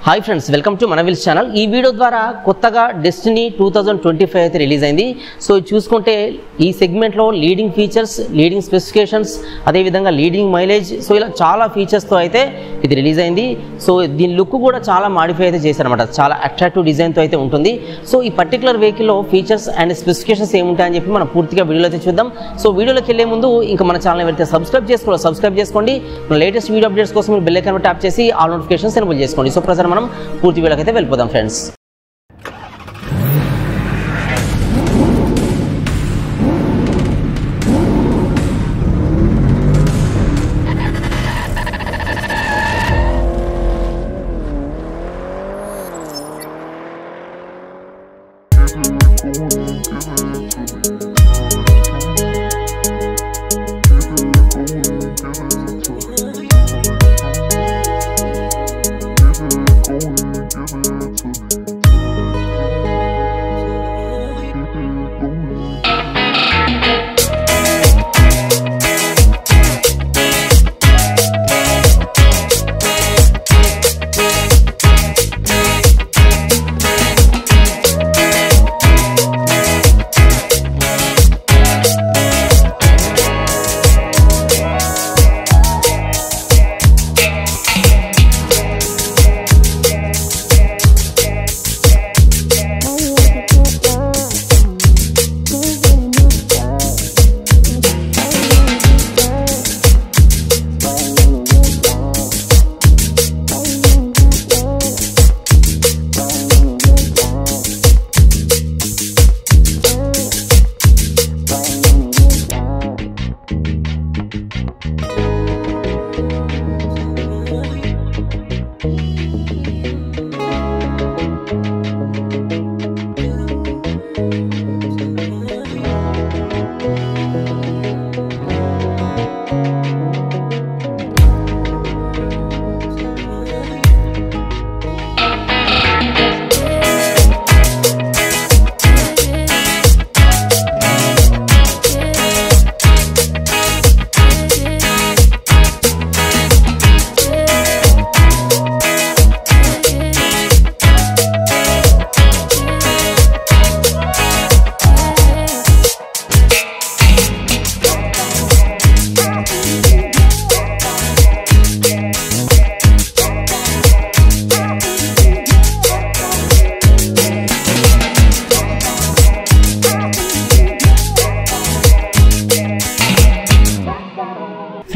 Hi friends, welcome to మనవిల్స్ channel. ఈ video ద్వారా కొత్తగా డెస్టినీ 2025 అయితే రిలీజ్ అయింది. సో చూసుకుంటే ఈ సెగ్మెంట్లో లీడింగ్ ఫీచర్స్, లీడింగ్ స్పెసిఫికేషన్స్, అదేవిధంగా లీడింగ్ మైలేజ్, సో ఇలా చాలా ఫీచర్స్తో అయితే ఇది రిలీజ్ అయింది. సో దీని లుక్ కూడా చాలా మాడిఫై అయితే చేశారనమాట. చాలా అట్రాక్టివ్ డిజైన్తో అయితే ఉంటుంది. సో ఈ పర్టికులర్ వెహికల్లో ఫీచర్స్ అండ్ స్పెసిఫికేషన్స్ ఏముంటాయని చెప్పి మనం పూర్తిగా వీడియోలో అయితే చూద్దాం. సో వీడియోలోకి వెళ్ళే ముందు ఇంకా మన ఛానల్ ఎవరైతే సబ్స్క్రైబ్ చేసుకోండి. మన లేటెస్ట్ వీడియో అప్డేట్స్ కోసం మీరు బెల్ ఐకాన్ ట్యాప్ చేసి ఆల్ నోటిఫికేషన్స్ ఎనేబుల్ చేసుకోండి. సో ప్రజెంట్ మనం పూర్తి వీడియోకి అయితే వెళ్ళిపోదాం ఫ్రెండ్స్.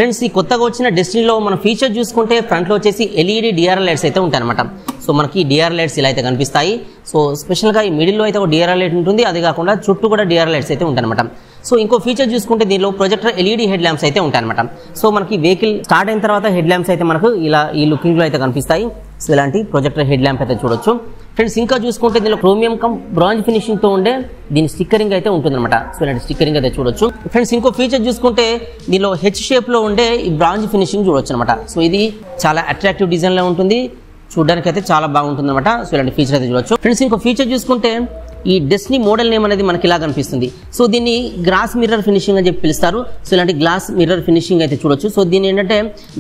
ఫ్రెండ్స్, ఈ కొత్తగా వచ్చిన డెస్టినీలో మన ఫీచర్ చూసుకుంటే ఫ్రంట్లో వచ్చేసి ఎల్ఈడి డిఆర్ఎల్ లైట్స్ అయితే ఉంటాయన్నమాట. సో మనకి డిఆర్ఎల్ లైట్స్ ఇలా అయితే కనిపిస్తాయి. సో స్పెషల్గా ఈ మిడిల్లో అయితే ఒక డిఆర్ఎల్ లైట్ ఉంటుంది. అది కాకుండా చుట్టూ కూడా డిఆర్ఎల్ లైట్స్ అయితే ఉంటాయన్నమాట. సో ఇంకో ఫీచర్ చూసుకుంటే దీనిలో ప్రొజెక్టర్ ఎల్ఈడి హెడ్ ల్యాంప్స్ అయితే ఉంటాయన్నమాట. సో మనకి వెహికల్ స్టార్ట్ అయిన తర్వాత హెడ్ ల్యాంప్స్ అయితే మనకు ఇలా ఈ లుకింగ్లో అయితే కనిపిస్తాయి. సో ఇలాంటి ప్రొజెక్టర్ హెడ్ ల్యాంప్ అయితే చూడొచ్చు. ఫ్రెండ్స్, ఇంకా చూసుకుంటే దీనిలో క్రోమియం కమ్ బ్రాంజ్ ఫినిషింగ్తో ఉండే దీని స్టిక్కరింగ్ అయితే ఉంటుందన్నమాట. సో ఇలాంటి స్టిక్కరింగ్ అయితే చూడొచ్చు. ఫ్రెండ్స్, ఇంకో ఫీచర్ చూసుకుంటే దీనిలో హెచ్ షేప్లో ఉండే ఈ బ్రాంజ్ ఫినిషింగ్ చూడొచ్చు అనమాట. సో ఇది చాలా అట్రాక్టివ్ డిజైన్లో ఉంటుంది. చూడడానికి అయితే చాలా బాగుంటుంది అనమాట. సో ఇలాంటి ఫీచర్ అయితే చూడొచ్చు. ఫ్రెండ్స్, ఇంకో ఫీచర్ చూసుకుంటే ఈ డెస్టినీ మోడల్ నేమ్ అనేది మనకి ఇలా కనిపిస్తుంది. సో దీన్ని గ్లాస్ మిర్రర్ ఫినిషింగ్ అని చెప్పి పిలుస్తారు. సో ఇలాంటి గ్లాస్ మిర్రర్ ఫినిషింగ్ అయితే చూడొచ్చు. సో దీన్ని ఏంటంటే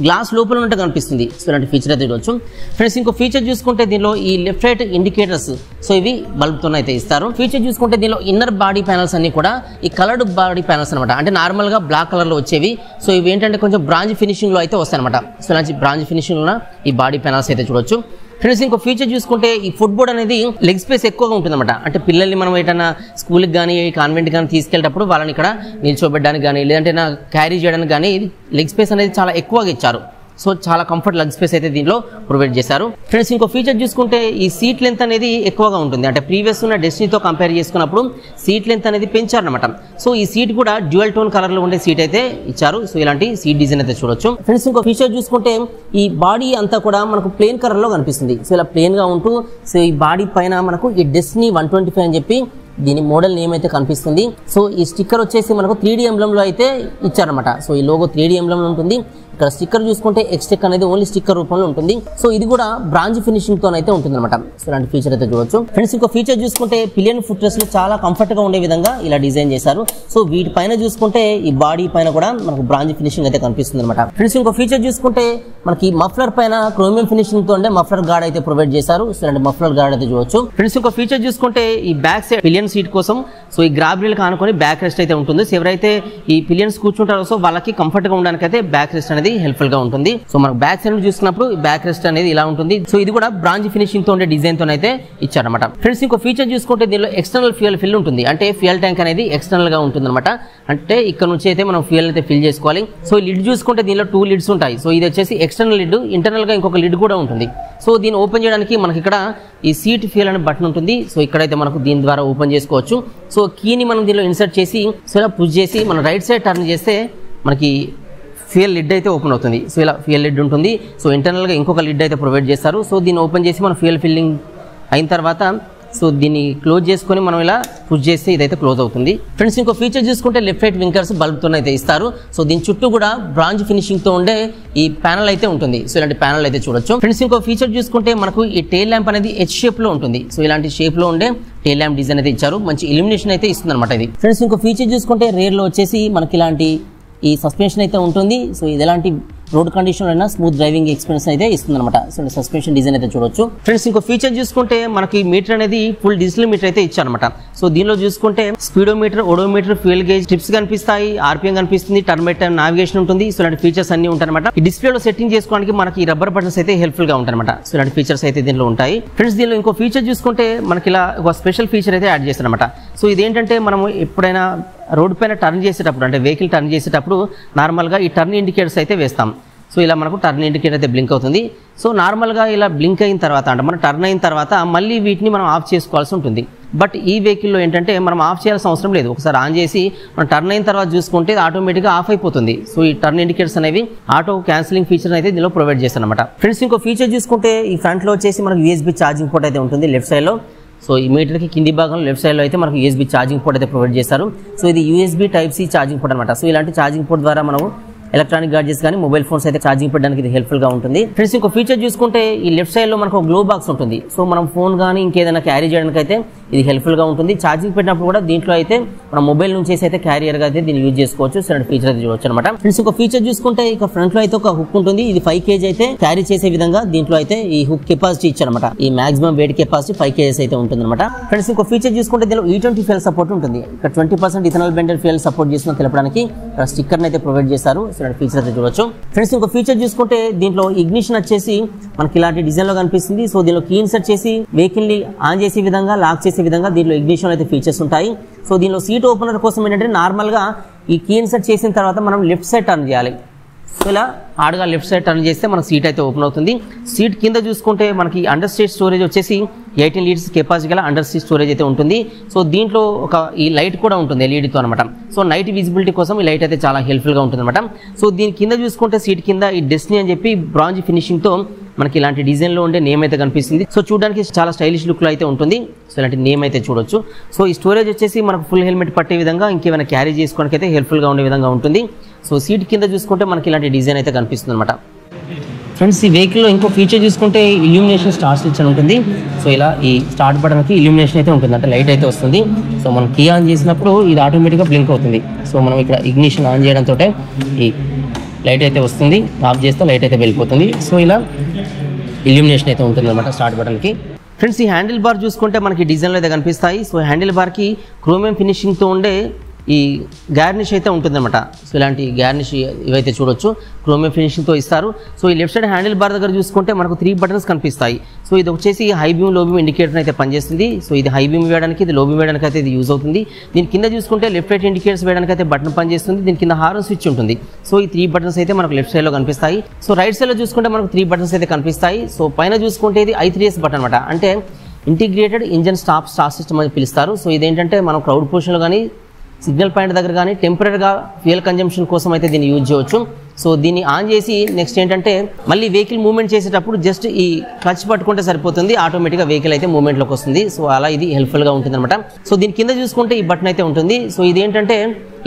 గ్లాస్ లోపల ఉంటే కనిపిస్తుంది. సో ఇలాంటి ఫీచర్ అయితే చూడొచ్చు. ఫ్రెండ్స్, ఇంకో ఫీచర్ చూసుకుంటే దీనిలో ఈ లెఫ్ట్ రైట్ ఇండికేటర్స్, సో ఇవి బల్బ్తో అయితే ఇస్తారు. ఫీచర్ చూసుకుంటే దీనిలో ఇన్నర్ బాడీ ప్యానల్స్ అన్ని కూడా ఈ కలర్డ్ బాడీ ప్యానల్స్ అనమాట. అంటే నార్మల్గా బ్లాక్ కలర్లో వచ్చేవి. సో ఇవి ఏంటంటే కొంచెం బ్రాంజ్ ఫినిషింగ్లో అయితే వస్తాయి అనమాట. సో ఇలాంటి బ్రాంజ్ ఫినిషింగ్ ఉన్న ఈ బాడీ ప్యానల్స్ అయితే చూడొచ్చు. ఫ్రెండ్స్, ఇంకో ఫీచర్ చూసుకుంటే ఈ ఫుట్ బోర్డ్ అనేది లెగ్ స్పేస్ ఎక్కువగా ఉంటుందన్నమాట. అంటే పిల్లల్ని మనం ఏదైనా స్కూల్కి కానీ కాన్వెంట్ కానీ తీసుకెళ్ళేటప్పుడు వాళ్ళని ఇక్కడ నిల్చోబెట్టడానికి కానీ లేదంటే క్యారీ చేయడానికి కానీ లెగ్ స్పేస్ అనేది చాలా ఎక్కువగా ఇచ్చారు. సో చాలా కంఫర్ట్ లగ్ స్పేస్ అయితే దీంట్లో ప్రొవైడ్ చేశారు. ఫ్రెండ్స్, ఇంకో ఫీచర్ చూసుకుంటే ఈ సీట్ లెంత్ అనేది ఎక్కువగా ఉంటుంది. అంటే ప్రీవియస్ ఉన్న డెస్టినీతో కంపేర్ చేసుకున్నప్పుడు సీట్ లెంత్ అనేది పెంచారనమాట. సో ఈ సీట్ కూడా డ్యూయల్ టోన్ కలర్ లో ఉండే సీట్ అయితే ఇచ్చారు. సో ఇలాంటి సీట్ డిజైన్ అయితే చూడొచ్చు. ఫ్రెండ్స్, ఇంకో ఫీచర్ చూసుకుంటే ఈ బాడీ అంతా కూడా మనకు ప్లేన్ కలర్ లో కనిపిస్తుంది. సో ఇలా ప్లేన్ గా ఉంటూ సో ఈ బాడీ పైన మనకు ఈ డెస్టినీ 125 అని చెప్పి దీని మోడల్ నేమ్ అయితే కనిపిస్తుంది. సో ఈ స్టిక్కర్ వచ్చేసి మనకు 3D ఎంబ్లమ్ లో అయితే ఇచ్చారనమాట. సో ఈ లోగో 3D ఎంబ్లమ్ లో ఉంటుంది. ఇక్కడ స్టిక్కర్ చూసుకుంటే ఎక్స్టెక్ అనేది ఓన్లీ స్టిక్కర్ రూపంలో ఉంటుంది. సో ఇది కూడా బ్రాంజ్ ఫినిషింగ్ తో అయితే ఉంటుంది అనమాట. సో ఇలాంటి ఫీచర్ అయితే చూడొచ్చు. ఫ్రెండ్స్ ఇంకో ఫీచర్ చూసుకుంటే పిలియన్ ఫుట్ రెస్ట్ చాలా కంఫర్ట్ గా ఉండే విధంగా ఇలా డిజైన్ చేశారు. సో వీటి పైన చూసుకుంటే ఈ బాడీ పైన కూడా మనకు బ్రాంజ్ ఫినిషింగ్ అయితే కనిపిస్తుంది అనమాట. ఫ్రెండ్స్ ఇంకో ఫీచర్ చూసుకుంటే మనకి మఫ్లర్ పైన క్రోమియం ఫినిషింగ్ తో ఉండే మఫ్లర్ గార్డ్ అయితే ప్రొవైడ్ చేశారు. సో ఇలాంటి మఫ్లర్ గార్డ్ అయితే చూడొచ్చు. ఫ్రెండ్స్ ఇంకో ఫీచర్ చూసుకుంటే ఈ బ్యాక్ సైడ్ పిలియన్ సీట్ కోసం సో ఈ గ్రాబ్ రీల్ కానుకొని బ్యాక్ రెస్ట్ అయితే ఉంటుంది. సో ఎవరైతే ఈ పిలియన్స్ కూర్చుంటారో సో వాళ్ళకి కంఫర్ట్ గా ఉండడానికి అయితే బ్యాక్ రెస్ట్ అనేది హెల్ప్ఫుల్ గా ఉంటుంది. సో మనకు బ్యాక్ సైడ్ చూసుకున్నప్పుడు బ్యాక్ రెస్ట్ అనేది ఇలా ఉంటుంది. సో ఇది కూడా బ్రాంజ్ ఫినిషింగ్ తో ఉండే డిజైన్ తో అయితే ఇచ్చారన్నమాట. ఫ్రెండ్స్ ఇంకో ఫీచర్ చూసుకుంటే దీనిలో ఎక్స్టర్నల్ ఫ్యూయల్ ఫిల్ ఉంటుంది. అంటే ఫ్యూయల్ ట్యాంక్ అనేది ఎక్స్టర్నల్ గా ఉంటుంది అనమాట. అంటే ఇక్కడ నుంచి అయితే మనం ఫ్యూయల్ అయితే ఫిల్ చేసుకోవాలి. సో లిడ్ చూసుకుంటే దీనిలో 2 లిడ్స్ ఉంటాయి. సో ఇది వచ్చేసి ఎక్స్టర్నల్ లిడ్, ఇంటర్నల్ గా ఇంకొక లిడ్ కూడా ఉంటుంది. సో దీన్ని ఓపెన్ చేయడానికి మనకి ఇక్కడ ఈ సీట్ ఫ్యూయల్ అనే బటన్ ఉంటుంది. సో ఇక్కడైతే మనకు దీని ద్వారా ఓపెన్ చేసుకోవచ్చు. సో కీని మనం దీనిలో ఇన్సర్ట్ చేసి సో ఇలా పుష్ చేసి మనం రైట్ సైడ్ టర్న్ చేస్తే మనకి ఫ్యూయల్ లిడ్ అయితే ఓపెన్ అవుతుంది. సో ఇలా ఫ్యూయల్ లిడ్ ఉంటుంది. సో ఇంటర్నల్ గా ఇంకొక లిడ్ అయితే ప్రొవైడ్ చేస్తారు. సో దీన్ని ఓపెన్ చేసి మనం ఫ్యూయల్ ఫిల్లింగ్ అయిన తర్వాత సో దీన్ని క్లోజ్ చేసుకొని మనం ఇలా పుష్ చేస్తే ఇదైతే క్లోజ్ అవుతుంది. ఫ్రెండ్స్ ఇంకో ఫీచర్ చూసుకుంటే లెఫ్ట్ రైట్ వింకర్స్ బల్బ్ తో అయితే ఇస్తారు. సో దీని చుట్టూ కూడా బ్రాంజ్ ఫినిషింగ్ తో ఉండే ఈ ప్యానల్ అయితే ఉంటుంది. సో ఇలాంటి ప్యానల్ అయితే చూడొచ్చు. ఫ్రెండ్స్ ఇంకో ఫీచర్ చూసుకుంటే మనకు ఈ టైల్ ల్యాంప్ అనేది హెచ్ షేప్ లో ఉంటుంది. సో ఇలాంటి షేప్ లో ఉండే టైల్ ల్యాంప్ డిజైన్ అయితే ఇచ్చారు. మంచి ఇల్యూమినేషన్ అయితే ఇస్తుంది అనమాట ఇది. ఫ్రెండ్స్ ఇంకో ఫీచర్ చూసుకుంటే రేర్ లో వచ్చేసి మనకి ఇలాంటి ఈ సస్పెన్షన్ అయితే ఉంటుంది. సో ఇది ఎలాంటి రోడ్ కండిషన్ అయినా స్మూత్ డ్రైవింగ్ ఎక్స్పీరియన్స్ అయితే ఇస్తుంది అనమాట. సో సస్పెన్షన్ డిజైన్ అయితే చూడొచ్చు. ఫ్రెండ్స్ ఇంకో ఫీచర్ చూసుకుంటే మనకి మీటర్ అనేది ఫుల్ డిజిటల్ మీటర్ అయితే ఇచ్చారనమాట. సో దీనిలో చూసుకుంటే speedometer, odometer, fuel gauge, trips కనిపిస్తాయి, ఆర్పిఎం కనిపిస్తుంది, టర్న్ నావిగేషన్ ఉంటుంది. సో ఇలాంటి ఫీచర్స్ అన్ని ఉంటాయన్నమాట. ఈ డిస్ప్లేలో సెట్టింగ్ చేసుకోవడానికి మనకి రబ్బర్ బటన్స్ అయితే హెల్ప్ఫుల్ గా ఉంటాయన్నమాట. సో ఇలాంటి ఫీచర్స్ అయితే దీనిలో ఉంటాయి. ఫ్రెండ్స్ దీనిలో ఇంకో ఫీచర్ చూసుకుంటే మనకి ఇలా ఒక స్పెషల్ ఫీచర్ అయితే యాడ్ చేస్తారనమాట. సో ఇదేంటంటే మనం ఎప్పుడైనా రోడ్ పైన టర్న్ చేసేటప్పుడు అంటే వెహికల్ టర్న్ చేసేటప్పుడు నార్మల్గా ఈ టర్న్ ఇండికేటర్స్ అయితే వేస్తాం. సో ఇలా మనకు టర్న్ ఇండికేటర్ అయితే బ్లింక్ అవుతుంది. సో నార్మల్గా ఇలా బ్లింక్ అయిన తర్వాత అంటే మనం టర్న్ అయిన తర్వాత మళ్ళీ వీటిని మనం ఆఫ్ చేసుకోవాల్సి ఉంటుంది. బట్ ఈ వెహికల్లో ఏంటంటే మనం ఆఫ్ చేయాల్సిన అవసరం లేదు. ఒకసారి ఆన్ చేసి మనం టర్న్ అయిన తర్వాత చూసుకుంటే ఆటోమేటిక్గా ఆఫ్ అయిపోతుంది. సో ఈ టర్న్ ఇండికేటర్స్ అనేవి ఆటో క్యాన్సిలింగ్ ఫీచర్ అయితే దీనిలో ప్రొవైడ్ చేస్తారనమాట. ఫ్రెండ్స్ ఇంకో ఫీచర్ చూసుకుంటే ఈ ఫ్రంట్లో వచ్చేసి మనకు USB ఛార్జింగ్ పోర్ట్ అయితే ఉంటుంది లెఫ్ట్ సైడ్లో. సో ఈ మీటర్కి కింది భాగంలో లెఫ్ట్ సైడ్లో అయితే మనకు USB ఛార్జింగ్ పోర్ట్ అయితే ప్రొవైడ్ చేస్తారు. సో ఇది USB Type-C ఛార్జింగ్ పోర్ట్ అనమాట. సో ఇలాంటి ఛార్జింగ్ పోర్ట్ ద్వారా మనం ఎలక్ట్రానిక్ గాడ్జెట్స్ కానీ మొబైల్ ఫోన్స్ అయితే ఛార్జింగ్ పెట్టడానికి ఇది హెల్ప్ఫుల్ గా ఉంటుంది. ఫ్రెండ్స్ ఇంకో ఫీచర్ చూసుకుంటే ఈ లెఫ్ట్ సైడ్ లో మనకు ఒక గ్లో బాక్స్ ఉంటుంది. సో మనం ఫోన్ కానీ ఇంకేదైనా క్యారీ చేయడానికి అయితే ఇది హెల్ప్ఫుల్ గా ఉంటుంది. ఛార్జింగ్ పెట్టినప్పుడు కూడా దీంట్లో అయితే మనం మొబైల్ నుంచి అయితే క్యారియర్ గా అయితే దీన్ని యూజ్ చేసుకోవచ్చు. సో ఫీచర్ అయితే చూడొచ్చు అనమాట. ఫ్రెండ్స్ ఇంకో ఫీచర్ చూసుకుంటే ఇక ఫ్రంట్ లో అయితే ఒక హుక్ ఉంటుంది. ఇది 5 kg అయితే క్యారీ చేసే విధంగా దీంట్లో అయితే ఈ హుక్ కెపాసిటీ ఇచ్చారనమాట. ఈ మాక్సిమం వెయిట్ కెపాసిటీ 5 kg అయితే ఉంటుంది అనమాట. ఫ్రెండ్స్ ఇంకో ఫీచర్ చూసుకుంటే దీనిలో E20 ఫ్యూయల్ సపోర్ట్ ఉంటుంది. ఇక్కడ 20% ఇథనాల్ బ్లెండెడ్ ఫ్యూయల్ సపోర్ట్ చేసిన తెలపడానికి స్టిక్కర్ అయితే ప్రొవైడ్ చేస్తారు. సో ఫీచర్ అయితే చూడొచ్చు. ఫ్రెండ్స్ ఇంకో ఫీచర్ చూసుకుంటే దీంట్లో ఇగ్నిషన్ వచ్చేసి మనకి ఇలాంటి డిజైన్ లో కనిపిస్తుంది. సో దీనిలో కీ ఇన్సర్ట్ చేసి వెహికల్ ని ఆన్ చేసే విధంగా లాక్ చేసే విధంగా దీంట్లో ఇగ్నిషన్ అయితే ఫీచర్స్ ఉంటాయి. సో దీనిలో సీట్ ఓపెనర్ కోసం ఏంటంటే నార్మల్ గా ఈ కీ ఇన్సర్ట్ చేసిన తర్వాత మనం లెఫ్ట్ సైడ్ టర్న్ చేయాలి. సో ఇలా హార్డ్గా లెఫ్ట్ సైడ్ టర్న్ చేస్తే మనకు సీట్ అయితే ఓపెన్ అవుతుంది. సీట్ కింద చూసుకుంటే మనకి అండర్ సీట్ స్టోరేజ్ వచ్చేసి 18 లీటర్స్ కెపాసిటీ గల అండర్ సీట్ స్టోరేజ్ అయితే ఉంటుంది. సో దీంట్లో ఒక ఈ లైట్ కూడా ఉంటుంది ఎల్ఈడితో అనమాట. సో నైట్ విజిబిలిటీ కోసం ఈ లైట్ అయితే చాలా హెల్ప్ఫుల్గా ఉంటుంది అనమాట. సో దీని కింద చూసుకుంటే సీట్ కింద ఈ డెస్టినీ అని చెప్పి బ్రాంజ్ ఫినిషింగ్తో మనకి ఇలాంటి డిజైన్లో ఉండే నేమ్ అయితే కనిపిస్తుంది. సో చూడడానికి చాలా స్టైలిష్ లుక్లో అయితే ఉంటుంది. సో ఇలాంటి నేమ్ అయితే చూడొచ్చు. సో ఈ స్టోరేజ్ వచ్చేసి మనకు ఫుల్ హెల్మెట్ పట్టే విధంగా ఇంకేమైనా క్యారీ చేసుకోవడానికి అయితే హెల్ప్ఫుల్గా ఉండే విధంగా ఉంటుంది. సో సీట్ కింద చూసుకుంటే మనకి ఇలాంటి డిజైన్ అయితే కనిపిస్తుంది అనమాట. ఫ్రెండ్స్ ఈ వెహికల్లో ఇంకో ఫీచర్ చూసుకుంటే ఇల్యూమినేషన్ స్టార్ట్ స్విచ్ అని ఉంటుంది. సో ఇలా ఈ స్టార్ట్ బటన్కి ఇల్యూమినేషన్ అయితే ఉంటుంది, అంటే లైట్ అయితే వస్తుంది. సో మనం కీ ఆన్ చేసినప్పుడు ఇది ఆటోమేటిక్గా బ్లింక్ అవుతుంది. సో మనం ఇక్కడ ఇగ్నిషన్ ఆన్ చేయడంతో ఈ లైట్ అయితే వస్తుంది, ఆఫ్ చేస్తే లైట్ అయితే వెళ్ళిపోతుంది. సో ఇలా ఇల్యూమినేషన్ అయితే ఉంటుంది అనమాట స్టార్ట్ బటన్కి. ఫ్రెండ్స్ ఈ హ్యాండిల్ బార్ చూసుకుంటే మనకి డిజైన్లో అయితే కనిపిస్తాయి. సో హ్యాండిల్ బార్కి క్రోమియం ఫినిషింగ్తో ఉండే ఈ గార్నిష్ అయితే ఉంటుందన్నమాట. సో ఇలాంటి గార్నిష్ ఇవైతే చూడొచ్చు, క్రోమియం ఫినిషింగ్తో ఇస్తారు. సో ఈ లెఫ్ట్ సైడ్ హ్యాండిల్ బార్ దగ్గర చూసుకుంటే మనకు 3 బటన్స్ కనిపిస్తాయి. సో ఇది వచ్చేసి హై బీమ్ లో బీమ్ ఇండికేటర్ అయితే పనిచేస్తుంది. సో ఇది హై బీమ్ వేయడానికి, ఇది లో బీమ్ వేయడానికి అయితే ఇది యూజ్ అవుతుంది. దీని కింద చూసుకుంటే లెఫ్ట్ రైట్ ఇండికేటర్స్ వేయడానికి అయితే బటన్ పనిచేస్తుంది. దీని కింద హార్న్ స్విచ్ ఉంటుంది. సో ఈ 3 బటన్స్ అయితే మనకు లెఫ్ట్ సైడ్లో కనిపిస్తాయి. సో రైట్ సైడ్లో చూసుకుంటే మనకు 3 బటన్స్ అయితే కనిపిస్తాయి. సో పైన చూసుకుంటే ఇది I3S బటన్ అనమాట, అంటే ఇంటిగ్రేటెడ్ ఇంజన్ స్టార్ట్ సిస్టమ్ అని పిలుస్తారు. సో ఇదేంటంటే మనం క్రౌడ్ పొజిషన్లో కానీ సిగ్నల్ పాయింట్ దగ్గర కానీ టెంపరీగా ఫ్యూయల్ కన్జంప్షన్ కోసం అయితే దీన్ని యూజ్ చేయవచ్చు. సో దీన్ని ఆన్ చేసి నెక్స్ట్ ఏంటంటే మళ్ళీ వెహికల్ మూవ్మెంట్ చేసేటప్పుడు జస్ట్ ఈ క్లచ్ పట్టుకుంటే సరిపోతుంది, ఆటోమేటిక్గా వెహికల్ అయితే మూవ్మెంట్లోకి వస్తుంది. సో అలా ఇది హెల్ప్ఫుల్గా ఉంటుంది అనమాట. సో దీని కింద చూసుకుంటే ఈ బటన్ అయితే ఉంటుంది. సో ఇది ఏంటంటే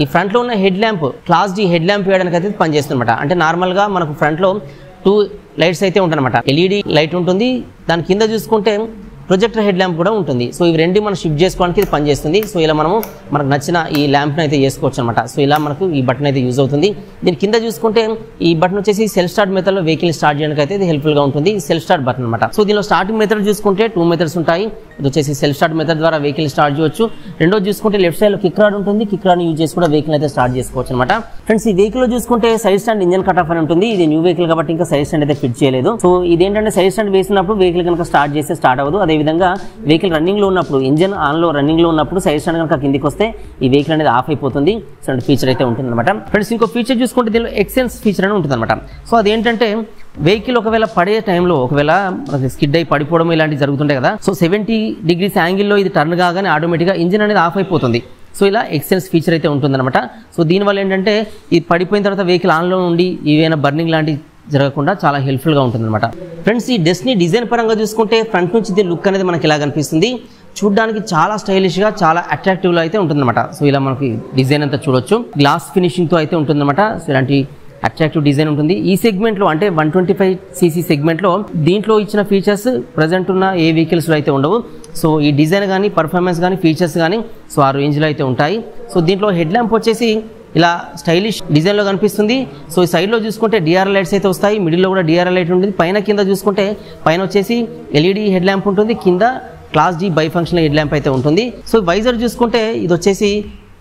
ఈ ఫ్రంట్లో ఉన్న head lamp class D head lamp వేయడానికి అయితే పనిచేస్తుంది అనమాట. అంటే నార్మల్గా మనకు ఫ్రంట్లో 2 లైట్స్ అయితే ఉంటాయన్నమాట. ఎల్ఈడి లైట్ ఉంటుంది, దాని కింద చూసుకుంటే ప్రొజెక్టర్ హెడ్ ల్యాంప్ కూడా ఉంటుంది. సో ఇవి రెండు మనం షిఫ్ట్ చేసుకోవడానికి ఇది పనిచేస్తుంది. సో ఇలా మనకు నచ్చిన ఈ ల్యాంప్ని అయితే చేసుకోవచ్చు అనమాట. సో ఇలా మనకు ఈ బటన్ అయితే యూజ్ అవుతుంది. దీని కింద చూసుకుంటే ఈ బటన్ వచ్చేసి సెల్ఫ్ స్టార్ట్ మెథడ్లో వెహికల్ స్టార్ట్ చేయడానికి అయితే ఇది హెల్ప్ఫుల్గా ఉంటుంది. సెల్ఫ్ స్టార్ట్ బటన్ అనమాట. సో దీనిలో స్టార్టింగ్ మెథడ్ చూసుకుంటే 2 మెథడ్స్ ఉంటాయి. ఇది వచ్చేసి సెల్ఫ్ స్టార్ట్ మెథడ్ ద్వారా వెహికల్ స్టార్ట్ చేయవచ్చు. రెండోది చూసుకుంటే లెఫ్ట్ సైడ్లో కిక్ రాడ్ ఉంటుంది, కిక్ రాడ్ని యూజ్ చేసి కూడా వెహికల్ అయితే స్టార్ట్ చేసుకోవచ్చు అనమాట. ఫ్రెండ్స్ ఈ వెహికల్ చూసుకుంటే side stand engine cut off అని ఉంటుంది. ఇది న్యూ వెహికల్ కాబట్టి ఇంకా సైడ్ స్టాండ్ అయితే ఫిట్ చేయలేదు. సో ఇదేంటంటే సైడ్ స్టాండ్ వేసినప్పుడు వెహికల్ కనుక స్టార్ట్ చేస్తే స్టార్ట్ అవ్వదు. అదేవిధంగా వెహికల్ రన్నింగ్ లో ఉన్నప్పుడు ఇంజన్ ఆన్ లో రన్నింగ్ లో ఉన్నప్పుడు సైడ్ స్టాండ్ కనుక కిందికి వస్తే ఈ వెహికల్ అనేది ఆఫ్ అయిపోతుంది. సో అంటే ఫీచర్ అయితే ఉంటుంది అనమాట. ఫ్రెండ్స్ ఇంకో ఫీచర్ చూసుకుంటే దీనిలో ఎక్సెన్స్ ఫీచర్ అని ఉంటుంది అనమాట. సో అదేంటంటే వెహికల్ ఒకవేళ పడే టైంలో ఒకవేళ స్కిడ్ అయి పడిపోవడం ఇలాంటివి జరుగుతుంటాయి కదా. సో 70 degrees యాంగిల్లో ఇది టర్న్ కాగానే ఆటోమేటిక్గా ఇంజిన్ అనేది ఆఫ్ అయిపోతుంది. సో ఇలా ఎక్సెన్స్ ఫీచర్ అయితే ఉంటుందన్నమాట. సో దీనివల్ల ఏంటంటే ఇది పడిపోయిన తర్వాత వెహికల్ ఆన్లో ఉండి ఏవైనా బర్నింగ్ లాంటివి జరగకుండా చాలా హెల్ప్ఫుల్గా ఉంటుందన్నమాట. ఫ్రెండ్స్ ఈ డెస్టినీ డిజైన్ పరంగా చూసుకుంటే ఫ్రంట్ నుంచి దీని లుక్ అనేది మనకి ఇలా కనిపిస్తుంది. చూడడానికి చాలా స్టైలిష్గా చాలా అట్రాక్టివ్లో అయితే ఉంటుందన్నమాట. సో ఇలా మనకి డిజైన్ అంతా చూడొచ్చు. గ్లాస్ ఫినిషింగ్తో అయితే ఉంటుందన్నమాట. సో ఇలాంటి అట్రాక్టివ్ డిజైన్ ఉంటుంది. ఈ సెగ్మెంట్లో అంటే 125cc సెగ్మెంట్లో దీంట్లో ఇచ్చిన ఫీచర్స్ ప్రజెంట్ ఉన్న ఏ వెహికల్స్లో అయితే ఉండవు. సో ఈ డిజైన్ కానీ పర్ఫార్మెన్స్ కానీ ఫీచర్స్ కానీ సో ఆ రేంజ్లో అయితే ఉంటాయి. సో దీంట్లో హెడ్ ల్యాంప్ వచ్చేసి ఇలా స్టైలిష్ డిజైన్లో కనిపిస్తుంది. సో ఈ సైడ్లో చూసుకుంటే డిఆర్ఎల్ లైట్స్ అయితే వస్తాయి, మిడిల్లో కూడా డిఆర్ఎల్ లైట్ ఉంటుంది. పైన కింద చూసుకుంటే పైన వచ్చేసి ఎల్ఈడి హెడ్ ల్యాంప్ ఉంటుంది, కింద class D bifunctional head lamp అయితే ఉంటుంది. సో వైజర్ చూసుకుంటే ఇది వచ్చేసి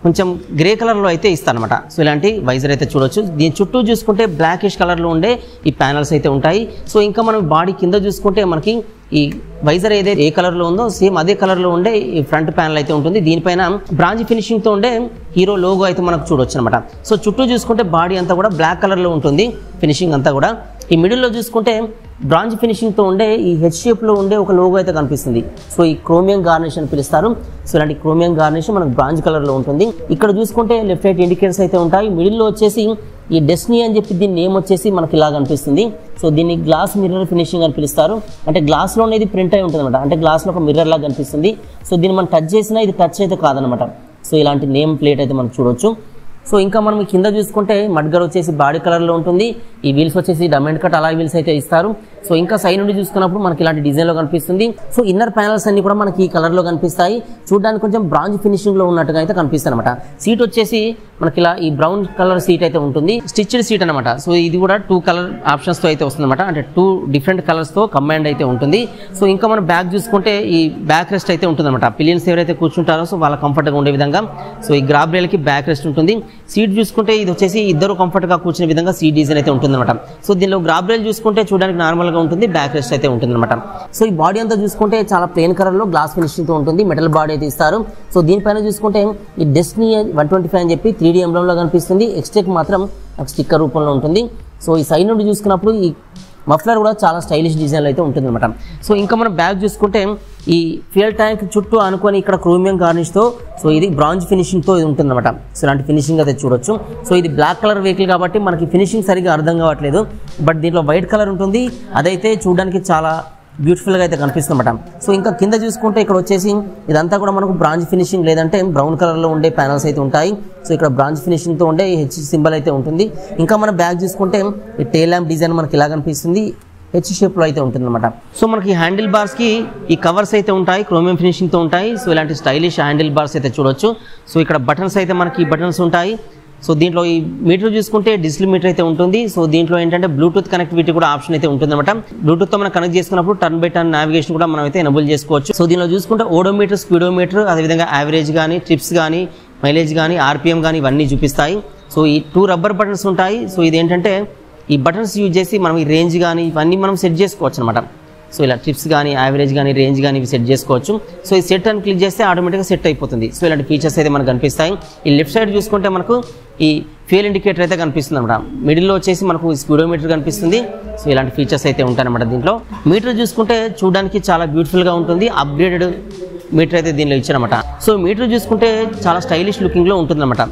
కొంచెం గ్రే కలర్లో అయితే ఇస్తారనమాట. సో ఇలాంటి వైజర్ అయితే చూడొచ్చు. దీని చుట్టూ చూసుకుంటే బ్లాకిష్ కలర్లో ఉండే ఈ ప్యానల్స్ అయితే ఉంటాయి. సో ఇంకా మనం బాడీ కింద చూసుకుంటే మనకి ఈ వైజర్ ఏదైతే ఏ కలర్లో ఉందో సేమ్ అదే కలర్లో ఉండే ఈ ఫ్రంట్ ప్యానల్ అయితే ఉంటుంది. దీనిపైన బ్రాంజ్ ఫినిషింగ్తో ఉండే హీరో లోగో అయితే మనకు చూడొచ్చు అనమాట. సో చుట్టూ చూసుకుంటే బాడీ అంతా కూడా బ్లాక్ కలర్లో ఉంటుంది ఫినిషింగ్ అంతా కూడా. ఈ మిడిల్లో చూసుకుంటే బ్రాంజ్ ఫినిషింగ్తో ఉండే ఈ హెడ్ షేప్లో ఉండే ఒక లోగో అయితే కనిపిస్తుంది. సో ఈ క్రోమియం గార్నిష్ అని పిలుస్తారు. సో ఇలాంటి క్రోమియం గార్నిష్ మనకు బ్రాంజ్ కలర్లో ఉంటుంది. ఇక్కడ చూసుకుంటే లెఫ్ట్ రైట్ ఇండికేటర్స్ అయితే ఉంటాయి. మిడిల్లో వచ్చేసి ఈ డెస్టినీ అని చెప్పి దీని నేమ్ వచ్చేసి మనకి ఇలా కనిపిస్తుంది. సో దీన్ని గ్లాస్ మిర్రర్ ఫినిషింగ్ అని పిలుస్తారు. అంటే గ్లాస్లో అనేది ప్రింట్ అయి ఉంటుంది అనమాట. అంటే గ్లాస్లో ఒక మిర్రర్ లాగా కనిపిస్తుంది. సో దీన్ని మనం టచ్ చేసినా ఇది టచ్ అయితే కాదనమాట. సో ఇలాంటి నేమ్ ప్లేట్ అయితే మనం చూడొచ్చు. సో ఇంకా మనం కింద చూసుకుంటే మడ్గర్ వచ్చేసి బాడీ కలర్లో ఉంటుంది. ఈ వీల్స్ వచ్చేసి డైమండ్ కట్ అలాయ్ వీల్స్ అయితే ఇస్తారు. సో ఇంకా సైడ్ నుండి చూసుకున్నప్పుడు మనకి ఇలాంటి డిజైన్లో కనిపిస్తుంది. సో ఇన్నర్ ప్యానల్స్ అన్ని కూడా మనకి ఈ కలర్లో కనిపిస్తాయి. చూడడానికి కొంచెం బ్రాంజ్ ఫినిషింగ్లో ఉన్నట్టుగా అయితే కనిపిస్తుంది అనమాట. సీట్ వచ్చేసి మనకి ఇలా ఈ బ్రౌన్ కలర్ సీట్ అయితే ఉంటుంది, స్టిచ్డ్ సీట్ అనమాట. సో ఇది కూడా 2 కలర్ ఆప్షన్స్తో అయితే వస్తుంది అనమాట. అంటే 2 డిఫరెంట్ కలర్స్తో కంబైండ్ అయితే ఉంటుంది. సో ఇంకా మనం బ్యాక్ చూసుకుంటే ఈ బ్యాక్ రెస్ట్ అయితే ఉంటుంది అనమాట. పిలియన్స్ ఎవరైతే కూర్చుంటారో సో వాళ్ళ కంఫర్ట్గా ఉండే విధంగా సో ఈ గ్రాబ్ రైల్కి బ్యాక్ రెస్ట్ ఉంటుంది. సీట్ చూసుకుంటే ఇది వచ్చేసి ఇద్దరు కంఫర్ట్గా కూర్చునే విధంగా సీట్ డిజైన్ అయితే ఉంటుంది అనమాట. సో దీనిలో గ్రాబ్ రైల్ చూసుకుంటే చూడడానికి నార్మల్గా ఉంటుంది, బ్యాక్ రెస్ట్ అయితే ఉంటుంది అనమాట. సో ఈ బాడీ అంతా చూసుకుంటే చాలా ప్లెయిన్ కలర్లో గ్లాస్ ఫినిషింగ్తో ఉంటుంది, మెటల్ బాడీ అయితే ఇస్తారు. సో దీనిపైన చూసుకుంటే ఈ డెస్టినీ 125 అని చెప్పి 3D ఎంబ్లంలో కనిపిస్తుంది. ఎక్స్టెక్ మాత్రం స్టిక్కర్ రూపంలో ఉంటుంది. సో ఈ సైడ్ నుండి చూసుకున్నప్పుడు ఈ మఫ్లర్ కూడా చాలా స్టైలిష్ డిజైన్లో అయితే ఉంటుంది అనమాట. సో ఇంకా మనం బ్యాగ్ చూసుకుంటే ఈ ఫ్యూయల్ ట్యాంక్ చుట్టూ అనుకొని ఇక్కడ క్రోమియం గార్నిష్తో సో ఇది బ్రాంజ్ ఫినిషింగ్తో ఇది ఉంటుంది అనమాట. సో ఇలాంటి ఫినిషింగ్ అయితే చూడొచ్చు. సో ఇది బ్లాక్ కలర్ వెహికల్ కాబట్టి మనకి ఫినిషింగ్ సరిగా అర్థం కావట్లేదు. బట్ దీంట్లో వైట్ కలర్ ఉంటుంది, అదైతే చూడడానికి చాలా బ్యూటిఫుల్గా అయితే కనిపిస్తుంది అనమాట. సో ఇంకా కింద చూసుకుంటే ఇక్కడ వచ్చేసి ఇదంతా కూడా మనకు బ్రాంజ్ ఫినిషింగ్ లేదంటే బ్రౌన్ కలర్లో ఉండే ప్యానల్స్ అయితే ఉంటాయి. సో ఇక్కడ బ్రాంజ్ ఫినిషింగ్తో ఉండే హెచ్ సింబల్ అయితే ఉంటుంది. ఇంకా మన బ్యాగ్ చూసుకుంటే ఈ టెయిల్ ల్యాంప్ డిజైన్ మనకి ఇలా కనిపిస్తుంది, హెచ్ షేప్లో అయితే ఉంటుంది అనమాట. సో మనకి హ్యాండిల్ బార్స్కి ఈ కవర్స్ అయితే ఉంటాయి, క్రోమియం ఫినిషింగ్తో ఉంటాయి. సో ఇలాంటి స్టైలిష్ హ్యాండిల్ బార్స్ అయితే చూడొచ్చు. సో ఇక్కడ బటన్స్ అయితే మనకి బటన్స్ ఉంటాయి. సో దీంట్లో ఈ మీటర్ చూసుకుంటే డిజిటల్ మీటర్ అయితే ఉంటుంది. సో దీంట్లో ఏంటంటే బ్లూటూత్ కనెక్టివిటీ కూడా ఆప్షన్ అయితే ఉంటుంది అనమాట. బ్లూటూత్తో మనం కనెక్ట్ చేసుకున్నప్పుడు టర్న్ బై టర్న్ నావిగేషన్ కూడా మనం అయితే ఎనబుల్ చేసుకోవచ్చు. సో దీనిలో చూసుకుంటే ఓడోమీటర్, స్పీడోమీటర్, అదేవిధంగా యావరేజ్ కానీ, ట్రిప్స్ కానీ, మైలేజ్ కానీ, ఆర్పిఎం కానీ ఇవన్నీ చూపిస్తాయి. సో ఈ 2 రబ్బర్ బటన్స్ ఉంటాయి. సో ఇది ఏంటంటే ఈ బటన్స్ యూజ్ చేసి మనం ఈ రేంజ్ కానీ ఇవన్నీ మనం సెట్ చేసుకోవచ్చు అనమాట. సో ఇలా ట్రిప్స్ కానీ, యావరేజ్ కానీ, రేంజ్ కానీ ఇవి సెట్ చేసుకోవచ్చు. సో ఈ సెట్ అని క్లిక్ చేస్తే ఆటోమేటిక్గా సెట్ అయిపోతుంది. సో ఇలాంటి ఫీచర్స్ అయితే మనకు కనిపిస్తాయి. ఈ లెఫ్ట్ సైడ్ చూసుకుంటే మనకు ఈ ఫ్యూయల్ ఇండికేటర్ అయితే కనిపిస్తుంది అనమాట. మిడిల్లో వచ్చేసి మనకు స్పీడోమీటర్ కనిపిస్తుంది. సో ఇలాంటి ఫీచర్స్ అయితే ఉంటాయి అనమాట. దీంట్లో మీటర్ చూసుకుంటే చూడడానికి చాలా బ్యూటిఫుల్గా ఉంటుంది, అప్గ్రేడెడ్ మీటర్ అయితే దీనిలో ఇచ్చారన్నమాట. సో మీటర్ చూసుకుంటే చాలా స్టైలిష్ లుకింగ్ లో ఉంటుందన్నమాట.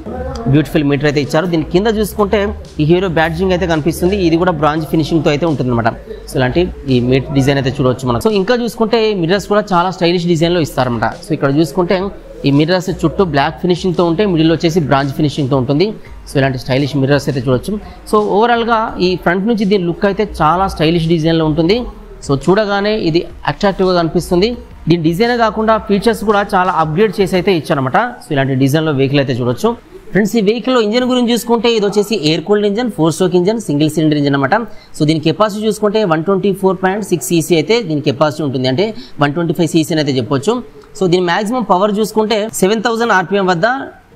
బ్యూటిఫుల్ మీటర్ అయితే ఇచ్చారు. దీని కింద చూసుకుంటే ఈ హీరో బ్యాడ్జింగ్ అయితే కనిపిస్తుంది. ఇది కూడా బ్రాంజ్ ఫినిషింగ్ తో అయితే ఉంటుందన్నమాట. సో ఇలాంటి ఈ మీటర్ డిజైన్ అయితే చూడవచ్చు మనం. సో ఇంకా చూసుకుంటే మిర్రర్స్ కూడా చాలా స్టైలిష్ డిజైన్ లో ఇస్తారన్నమాట. సో ఇక్కడ చూసుకుంటే ఈ మిర్రర్స్ చుట్టూ బ్లాక్ ఫినిషింగ్ తో ఉంటే మిడిల్ వచ్చేసి బ్రాంజ్ ఫినిషింగ్ తో ఉంటుంది. సో ఇలాంటి స్టైలిష్ మిర్రర్స్ అయితే చూడొచ్చు. సో ఓవరాల్ గా ఈ ఫ్రంట్ నుంచి దీని లుక్ అయితే చాలా స్టైలిష్ డిజైన్ లో ఉంటుంది. సో చూడగానే ఇది అట్రాక్టివ్ గా కనిపిస్తుంది. దీని డిజైన్ కాకుండా ఫీచర్స్ కూడా చాలా అప్గ్రేడ్ చేసి అయితే ఇచ్చారన్నమాట. సో ఇలాంటి డిజైన్ లో వెహికల్ అయితే చూడొచ్చు. ఫ్రెండ్స్ ఈ వెహికల్ లో ఇంజన్ గురించి చూసుకుంటే ఇది వచ్చేసి air cooled engine, 4 stroke engine, single cylinder engine అనమాట. సో దీని కెపాసిటీ చూసుకుంటే 124.6 cc అయితే దీని కెపాసిటీ ఉంటుంది. అంటే 125 cc అయితే చెప్పొచ్చు. సో దీని మాక్సిమం పవర్ చూసుకుంటే 7000 RPM వద్ద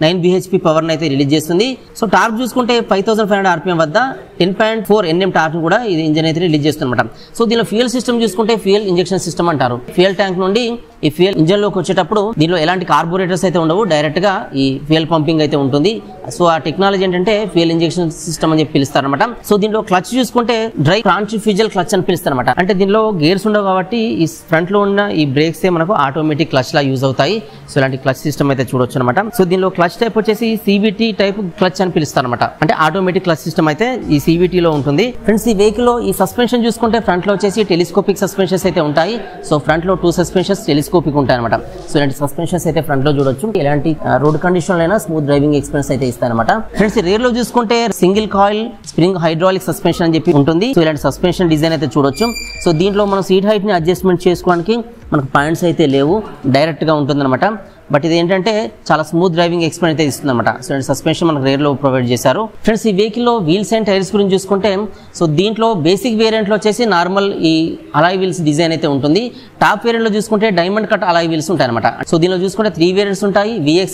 9 bhp పవర్ అయితే రిలీజ్ చేస్తుంది. సో టార్క్ చూసుకుంటే 5500 RPM వద్ద 10.4 Nm టార్క్ కూడా ఇది ఇంజన్ అయితే రిలీజ్ చేస్తుందన్నమాట. సో దీనిలో ఫ్యూయల్ సిస్టమ్ చూసుకుంటే ఫ్యూయల్ ఇంజెక్షన్ సిస్టమ్ అంటారు. ఫ్యూయల్ ట్యాంక్ నుండి ఈ ఫ్యూయల్ ఇంజన్ లోకి వచ్చేటప్పుడు దీనిలో ఎలాంటి కార్బోరేటర్స్ అయితే ఉండవు, డైరెక్ట్ గా ఈ ఫ్యూయల్ పంపింగ్ అయితే ఉంటుంది. సో ఆ టెక్నాలజీ ఏంటంటే ఫ్యూయల్ ఇంజెక్షన్ సిస్టమ్ అని చెప్పి పిలుస్తారన్నమాట. సో దీనిలో క్లచ్ చూసుకుంటే డ్రై ట్రాన్స్ఫ్యూజల్ క్లచ్ అని పిలుస్తారన్నమాట. అంటే దీనిలో గేర్స్ ఉండవు కాబట్టి ఈ ఫ్రంట్ లో ఉన్న ఈ బ్రేక్స్ మనకు ఆటోమేటిక్ క్లచ్ లా యూజ్ అవుతాయి. సో ఇలాంటి క్లచ్ సిస్టమ్ అయితే చూడొచ్చు అనమాట. సో దీనిలో క్లచ్ టైప్ వచ్చేసి CVT టైప్ క్లచ్ అని పిలుస్తారన్నమాట. అంటే ఆటోమేటిక్ క్లచ్ సిస్టమ్ అయితే ఈ CVT లో ఉంటుంది. ఫ్రెండ్స్ ఈ వెహికల్ లో ఈ సస్పెన్షన్ చూసుకుంటే ఫ్రంట్ లో వచ్చేసి టెలిస్కోపిక్ సస్పెన్షన్స్ అయితే ఉంటాయి. సో ఫ్రంట్ లో 2 సస్పెన్షన్స్ టెలిస్కోపిక్ ఉంటాయి అనమాట. సో ఇలాంటి సస్పెన్షన్స్ అయితే ఫ్రంట్ లో చూడొచ్చు. ఎలాంటి రోడ్ కండిషన్ అయినా స్మూత్ డ్రైవింగ్ ఎక్స్పీరియన్స్ అయితే ఇస్తాయి అనమాట. ఫ్రెండ్స్ రేర్ లో చూసుకుంటే single coil spring hydraulic suspension అని చెప్పి ఉంటుంది. సో ఇలాంటి సస్పెన్షన్ డిజైన్ అయితే చూడొచ్చు. సో దీంట్లో మనం సీట్ హైట్ ని అడ్జస్ట్మెంట్ చేసుకోవడానికి మనకు పాయింట్స్ అయితే లేవు, డైరెక్ట్ గా ఉంటుందన్నమాట. బట్ ఇది ఏంటంటే చాలా స్మూత్ డ్రైవింగ్ ఎక్స్పీరియన్స్ అయితే ఇస్తుంది అనమాట. సో సస్పెన్షన్ మనకు రేర్ లో ప్రొవైడ్ చేశారు. ఫ్రెండ్స్ ఈ వెహికల్ లో వీల్స్ అండ్ టైర్స్ గురించి చూసుకుంటే సో దీంట్లో బేసిక్ వేరియంట్ లో వచ్చేసి నార్మల్ ఈ అలాయ్ వీల్స్ డిజైన్ అయితే ఉంటుంది. టాప్ వేరియంట్ లో చూసుకుంటే డైమండ్ కట్ అలాయ్ వీల్స్ ఉంటాయి అనమాట. సో దీనిలో చూసుకుంటే 3 వేరియంట్స్ ఉంటాయి, VX,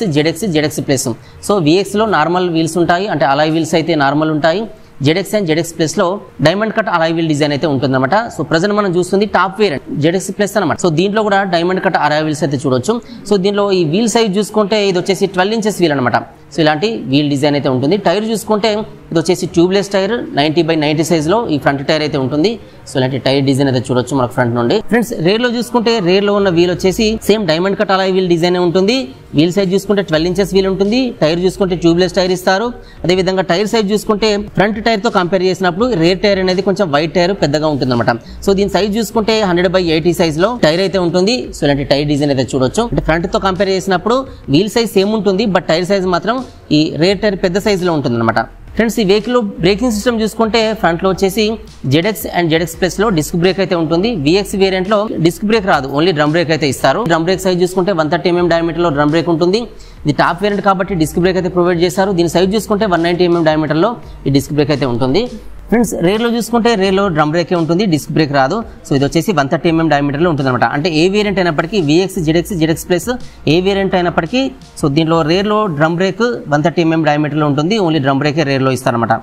ZX plus. So VX లో నార్మల్ వీల్స్ ఉంటాయి, అంటే అలాయ్ వీల్స్ అయితే నార్మల్ ఉంటాయి. ZX అండ్ ZX ప్లస్ లో diamond cut alloy wheel design అయితే ఉంటుందన్నమాట. సో ప్రజెంట్ మనం చూస్తుంది టాప్ వేరియంట్ ZX ప్లస్ అనమాట. సో దీంట్లో కూడా డైమండ్ కట్ అలాయ్ వీల్స్ అయితే చూడొచ్చు. సో దీనిలో ఈ వీల్ సైజ్ చూసుకుంటే ఇది వచ్చేసి 12 inches వీల్ అనమాట. సో ఇలాంటి వీల్ డిజైన్ అయితే ఉంటుంది. టైర్ చూసుకుంటే ఇది వచ్చేసి ట్యూబ్లెస్ టైర్ 90/90 సైజ్ లో ఈ ఫ్రంట్ టైర్ అయితే ఉంటుంది. సో ఇలాంటి టైర్ డిజైన్ అయితే చూడొచ్చు మనకు ఫ్రంట్ నుండి. ఫ్రెండ్స్ రేర్ లో చూసుకుంటే రేర్ లో ఉన్న వీల్ వచ్చేసి same diamond cut alloy wheel design ఉంటుంది. వీల్ సైజ్ చూసుకుంటే 12 inches వీల్ ఉంటుంది. టైర్ చూసుకుంటే ట్యూబ్లెస్ టైర్ ఇస్తారు. అదే విధంగా టైర్ సైజ్ చూసుకుంటే ఫ్రంట్ టైర్ తో కంపేర్ చేసినప్పుడు రేర్ టైర్ అనేది కొంచెం వైట్ టైర్ పెద్దగా ఉంటుంది అనమాట. సో దీని సైజ్ చూసుకుంటే 100/80 సైజ్ లో టైర్ అయితే ఉంటుంది. సో ఇలాంటి టైర్ డిజైన్ అయితే చూడొచ్చు. అంటే ఫ్రంట్ తో కంపేర్ చేసినప్పుడు వీల్ సైజ్ సేమ్ ఉంటుంది, బట్ టైర్ సైజ్ మాత్రం ఈ రేర్ టైర్ పెద్ద సైజ్ లో ఉంటుంది అనమాట. ఫ్రెండ్స్ ఈ వెహికల్ లో బ్రేకింగ్ సిస్టమ్ చూసుకుంటే ఫ్రంట్ లో వచ్చేసి ZX అండ్ ZX ప్లస్ లో డిస్క్ బ్రేక్ అయితే ఉంటుంది. VX వేరియంట్ లో డిస్క్ బ్రేక్ రాదు, ఓన్లీ డ్రమ్ బ్రేక్ అయితే ఇస్తారు. డ్రమ్ బ్రేక్ సైజ్ చూసుకుంటే 130 mm డయామీటర్ లో డ్రమ్ బ్రేక్ ఉంటుంది. ఇది టాప్ వేరియంట్ కాబట్టి డిస్క్ బ్రేక్ అయితే ప్రొవైడ్ చేశారు. దీని సైజ్ చూసుకుంటే 190 mm డయామీటర్ లో ఈ డిస్క్ బ్రేక్ అయితే ఉంటుంది. ఫ్రెండ్స్ రేర్ లో చూసుకుంటే రేర్ లో డ్రమ్ బ్రేకే ఉంటుంది, డిస్క్ బ్రేక్ రాదు. సో ఇది వచ్చేసి 130 mm డయామీటర్ లో ఉంటుంది అనమాట. అంటే ఏ వేరియంట్ అయినప్పటికీ VX, ZX ప్లస్ ఏ వేరియంట్ అయినప్పటికీ సో దీంట్లో రేర్ లో డ్రమ్ బ్రేక్ 130 mm డయామీటర్ లో ఉంటుంది. ఓన్లీ డ్రమ్ బ్రేకే రేర్ లో ఇస్తారనమాట.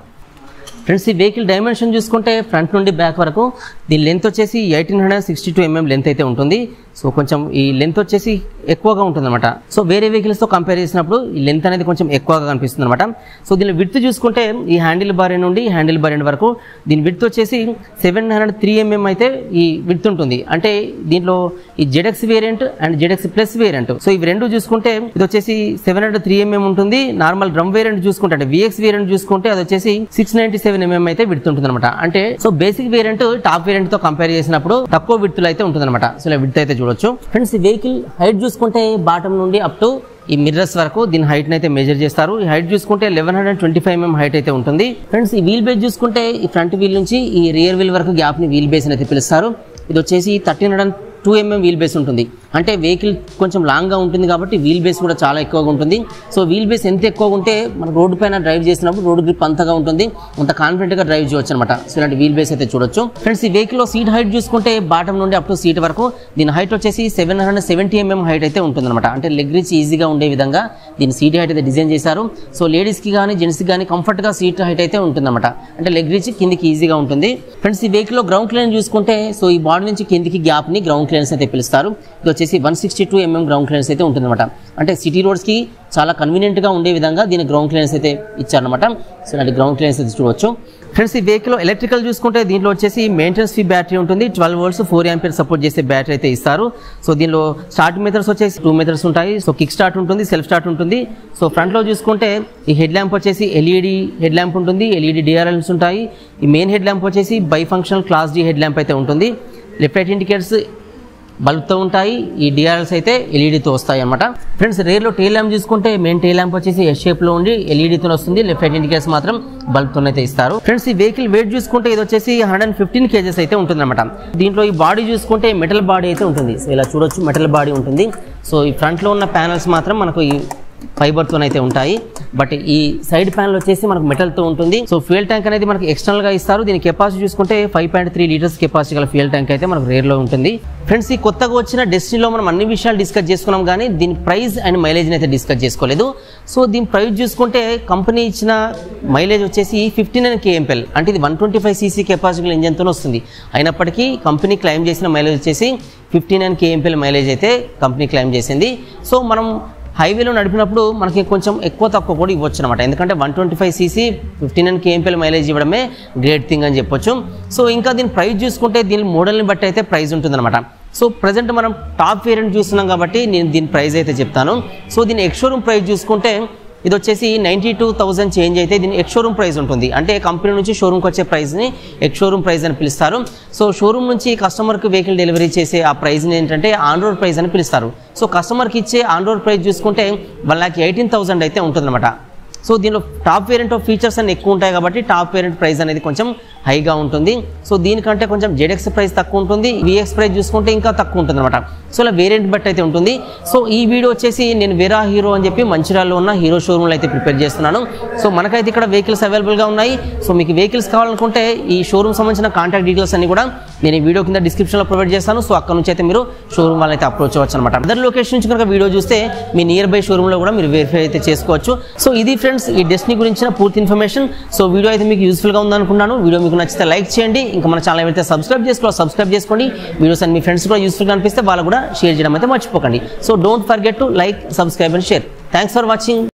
ఫ్రెండ్స్ ఈ వెహికల్ డైమెన్షన్ చూసుకుంటే ఫ్రంట్ నుండి బ్యాక్ వరకు దీని లెంత్ వచ్చేసి 1862 mm లెంత్ అయితే ఉంటుంది. సో కొంచెం ఈ లెంత్ వచ్చేసి ఎక్కువగా ఉంటుంది అనమాట. సో వేరే వెహికల్స్ తో కంపేర్ చేసినప్పుడు ఈ లెంత్ అనేది కొంచెం ఎక్కువగా కనిపిస్తుంది అనమాట. సో దీని విడ్త్ చూసుకుంటే ఈ హ్యాండిల్ బార్ నుండి హ్యాండిల్ బార్ వరకు దీని విడ్త్ వచ్చేసి 703 mm అయితే ఈ విడ్త్ ఉంటుంది. అంటే దీంట్లో ఈ ZX variant and ZX plus variant so ఇవి రెండు చూసుకుంటే ఇది వచ్చేసి 703 mm ఉంటుంది. నార్మల్ డ్రమ్ వేరియంట్ చూసుకుంటే అంటే VX వేరియంట్ చూసుకుంటే అది వచ్చేసి 697 mm అయితే విడ్త్ ఉంటుంది అనమాట. అంటే so basic variant top variant తో కంపేర్ చేసినప్పుడు తక్కువ విడ్త్ అయితే ఉంటుంది అనమాట. సో ఇలా విడ్త్ అయితే చూడొచ్చు. ఫ్రెండ్స్ ఈ వెహికల్ హైట్ చూసుకుంటే బాటమ్ నుండి అప్ టు ఈ మిర్రర్స్ వరకు దీని హైట్ అయితే మెజర్ చేస్తారు. ఈ హైట్ చూసుకుంటే 1125 mm హైట్ అయితే ఉంటుంది. ఫ్రెండ్స్ ఈ వీల్ బేస్ చూసుకుంటే ఈ ఫ్రంట్ వీల్ నుంచి ఈ రియర్ వీల్ వరకు గ్యాప్ ని వీల్ బేస్ అయితే పిలుస్తారు. ఇది వచ్చేసి 1302 mm వీల్ బేస్ ఉంటుంది. అంటే వెహికల్ కొంచెం లాంగ్ గా ఉంటుంది కాబట్టి వీల్ బేస్ కూడా చాలా ఎక్కువగా ఉంటుంది. సో వీల్ బేస్ ఎంత ఎక్కువగా ఉంటే మన రోడ్డు పైన డ్రైవ్ చేసినప్పుడు రోడ్ గ్రిప్ అంతగా ఉంటుంది, అంత కాన్ఫిడెంట్ గా డ్రైవ్ చేయొచ్చు అనమాట. సో ఇలాంటి వీల్ బేస్ అయితే చూడొచ్చు. ఫ్రెండ్స్ ఈ వెహికల్ లో సీట్ హైట్ చూసుకుంటే బాటమ్ నుండి అప్ టు సీట్ వరకు దీని హైట్ వచ్చేసి 770 mm హైట్ అయితే ఉంటుంది అనమాట. అంటే లెగ్ రీచ్ ఈజీగా ఉండే విధంగా దీని సీట్ హైట్ అయితే డిజైన్ చేశారు. సో లేడీస్ కి కానీ జెంట్స్ కి కానీ కంఫర్ట్ గా సీట్ హైట్ అయితే ఉంటుంది అనమాట. అంటే లెగ్ రీచ్ కిందికి ఈజీగా ఉంటుంది. ఫ్రెండ్స్ ఈ వెహికల్ లో గ్రౌండ్ క్లియరెన్స్ చూసుకుంటే సో ఈ బాడీ నుంచి కిందికి గ్యాప్ ని గ్రౌండ్ క్లియరెన్స్ అయితే పిలుస్తారు. ఇది వచ్చేసి 162 mm గ్రౌండ్ క్లియరెన్స్ అయితే ఉంటుందన్నమాట. అంటే సిటీ రోడ్స్కి చాలా కన్వీనియంట్గా ఉండే విధంగా దీని గ్రౌండ్ క్లియరెన్స్ అయితే ఇచ్చారనమాట. సో ఇలాంటి గ్రౌండ్ క్లియరెన్స్ అయితే చూడవచ్చు. ఫ్రెండ్స్ ఈ వెహికల్ ఎలక్ట్రికల్ చూసుకుంటే దీంట్లో వచ్చేసి మెయింటెనెన్స్ ఫ్రీ బ్యాటరీ ఉంటుంది. 12 volts 4 ampere సపోర్ట్ చేసే బ్యాటరీ అయితే ఇస్తారు. సో దీనిలో స్టార్ట్ మెథడ్స్ వచ్చేసి 2 methods ఉంటాయి. సో కిక్ స్టార్ట్ ఉంటుంది, సెల్ఫ్ స్టార్ట్ ఉంటుంది. సో ఫ్రంట్లో చూసుకుంటే ఈ హెడ్ ల్యాంప్ వచ్చేసి ఎల్ఈడి హెడ్ ల్యాంప్ ఉంటుంది, ఎల్ఈడి డిఆర్ఎల్స్ ఉంటాయి. ఈ మెయిన్ హెడ్ ల్యాంప్ వచ్చేసి bifunctional class D head lamp అయితే ఉంటుంది. లెఫ్ట్ రైట్ ఇండికేటర్స్ బల్బ్తో ఉంటాయి. ఈ డిఆర్ఎల్స్ అయితే ఎల్ఈడితో వస్తాయి అన్నమాట. ఫ్రెండ్స్ రేర్లో టైల్ ల్యాంప్ చూసుకుంటే మెయిన్ టైల్ ల్యాంప్ వచ్చేసి ఎస్ షేప్లో ఉండి ఎల్ఈడితో వస్తుంది. లెఫ్ట్ రైట్ ఇండికేటర్స్ మాత్రం బల్బ్తో అయితే ఇస్తారు. ఫ్రెండ్స్ ఈ వెహికల్ వెయిట్ చూసుకుంటే ఇది వచ్చేసి 115 kgs అయితే ఉంటుందన్నమాట. దీంట్లో ఈ బాడీ చూసుకుంటే మెటల్ బాడీ అయితే ఉంటుంది. సో ఇలా చూడొచ్చు, మెటల్ బాడీ ఉంటుంది. సో ఈ ఫ్రంట్లో ఉన్న ప్యానల్స్ మాత్రం మనకు ఈ ఫైబర్తో అయితే ఉంటాయి. బట్ ఈ సైడ్ ప్యానల్ వచ్చేసి మనకు మెటల్తో ఉంటుంది. సో ఫ్యూయల్ ట్యాంక్ అనేది మనకి ఎక్స్టర్నల్ గా ఇస్తారు. దీని కెపాసిటీ చూసుకుంటే 5.3 liters కెపాసిటీ గల ఫ్యూయల్ ట్యాంక్ అయితే మనకు రేర్లో ఉంటుంది. ఫ్రెండ్స్ ఈ కొత్తగా వచ్చిన డెస్టినీలో మనం అన్ని విషయాలు డిస్కస్ చేసుకున్నాం, కానీ దీని ప్రైస్ అండ్ మైలేజ్ అయితే డిస్కస్ చేసుకోలేదు. సో దీని ప్రైస్ చూసుకుంటే కంపెనీ ఇచ్చిన మైలేజ్ వచ్చేసి 59 kmpl, అంటే ఇది 125cc కెపాసిటీ ఇంజన్తో వస్తుంది. అయినప్పటికీ కంపెనీ క్లెయిమ్ చేసిన మైలేజ్ వచ్చేసి 59 kmpl మైలేజ్ అయితే కంపెనీ క్లెయిమ్ చేసింది. సో మనం హైవేలో నడిపినప్పుడు మనకి కొంచెం ఎక్కువ తక్కువ కూడా ఇవ్వచ్చు అనమాట. ఎందుకంటే 125cc 59 kmpl మైలేజ్ ఇవ్వడమే గ్రేట్ థింగ్ అని చెప్పొచ్చు. సో ఇంకా దీని ప్రైస్ చూసుకుంటే దీని మోడల్ని బట్టి అయితే ప్రైస్ ఉంటుందన్నమాట. సో ప్రజెంట్ మనం టాప్ వేరియంట్ చూస్తున్నాం కాబట్టి నేను దీని ప్రైస్ అయితే చెప్తాను. సో దీని ఎక్స్ షోరూమ్ ప్రైస్ చూసుకుంటే ఇది వచ్చేసి 92,000 చేంజ్ అయితే దీని ఎక్స్ షోరూమ్ ప్రైస్ ఉంటుంది. అంటే కంపెనీ నుంచి షోరూమ్కి వచ్చే ప్రైస్ని ఎక్స్ షోరూమ్ ప్రైస్ అని పిలుస్తారు. సో షోరూమ్ నుంచి కస్టమర్కి వెహికల్ డెలివరీ చేసే ఆ ప్రైస్ని ఏంటంటే ఆన్ రోడ్ ప్రైస్ అని పిలుస్తారు. సో కస్టమర్కి ఇచ్చే ఆన్ రోడ్ ప్రైస్ చూసుకుంటే 1,18,000 అయితే ఉంటుందన్నమాట. సో దీనిలో టాప్ వేరియంట్ ఆఫ్ ఫీచర్స్ అన్ని ఎక్కువ ఉంటాయి కాబట్టి టాప్ వేరియంట్ ప్రైస్ అనేది కొంచెం హైగా ఉంటుంది. సో దీనికంటే కొంచెం జెడ్ఎక్స్ ప్రైస్ తక్కువ ఉంటుంది, విఎక్స్ ప్రైస్ చూసుకుంటే ఇంకా తక్కువ ఉంటుంది అనమాట. సో ఇలా వేరియంట్ బట్టి అయితే ఉంటుంది. సో ఈ వీడియో వచ్చేసి నేను వేరా హీరో అని చెప్పి మంచిర్యాలలో ఉన్న హీరో షోరూమ్లో అయితే ప్రిపేర్ చేస్తున్నాను. సో మనకైతే ఇక్కడ వెహికల్స్ అవైలబుల్గా ఉన్నాయి. సో మీకు వెహికల్స్ కావాలనుకుంటే ఈ షోరూమ్ సంబంధించిన కాంటాక్ట్ డీటెయిల్స్ అన్ని కూడా నేను ఈ వీడియో కింద డిస్క్రిప్షన్లో ప్రొవైడ్ చేస్తాను. సో అక్కడ నుంచి అయితే మీరు షోరూమ్ వాళ్ళైతే అప్రోచ్ అవ్వచ్చు అనమాట. అదర్ లొకేషన్ నుంచి కనుక వీడియో చూస్తే మీ నియర్ బై షోరూమ్లో కూడా మీరు వెరిఫై అయితే చేసుకోవచ్చు. సో ఇది ఫ్రెండ్స్ ఈ డెస్టినీ గురించిన పూర్తి ఇన్ఫర్మేషన్. సో వీడియో అయితే మీకు యూస్ఫుల్గా ఉందనుకున్నాను. వీడియో మీకు నచ్చితే లైక్ చేయండి. ఇంకా మన ఛానల్ అయితే సబ్స్క్రైబ్ చేసుకోండి. వీడియోస్ అన్ని మీ ఫ్రెండ్స్ కూడా యూస్ఫుల్గా అనిపిస్తే వాళ్ళు కూడా షేర్ చేయడం అయితే మర్చిపోకండి. So don't forget to like, subscribe and share. Thanks for watching.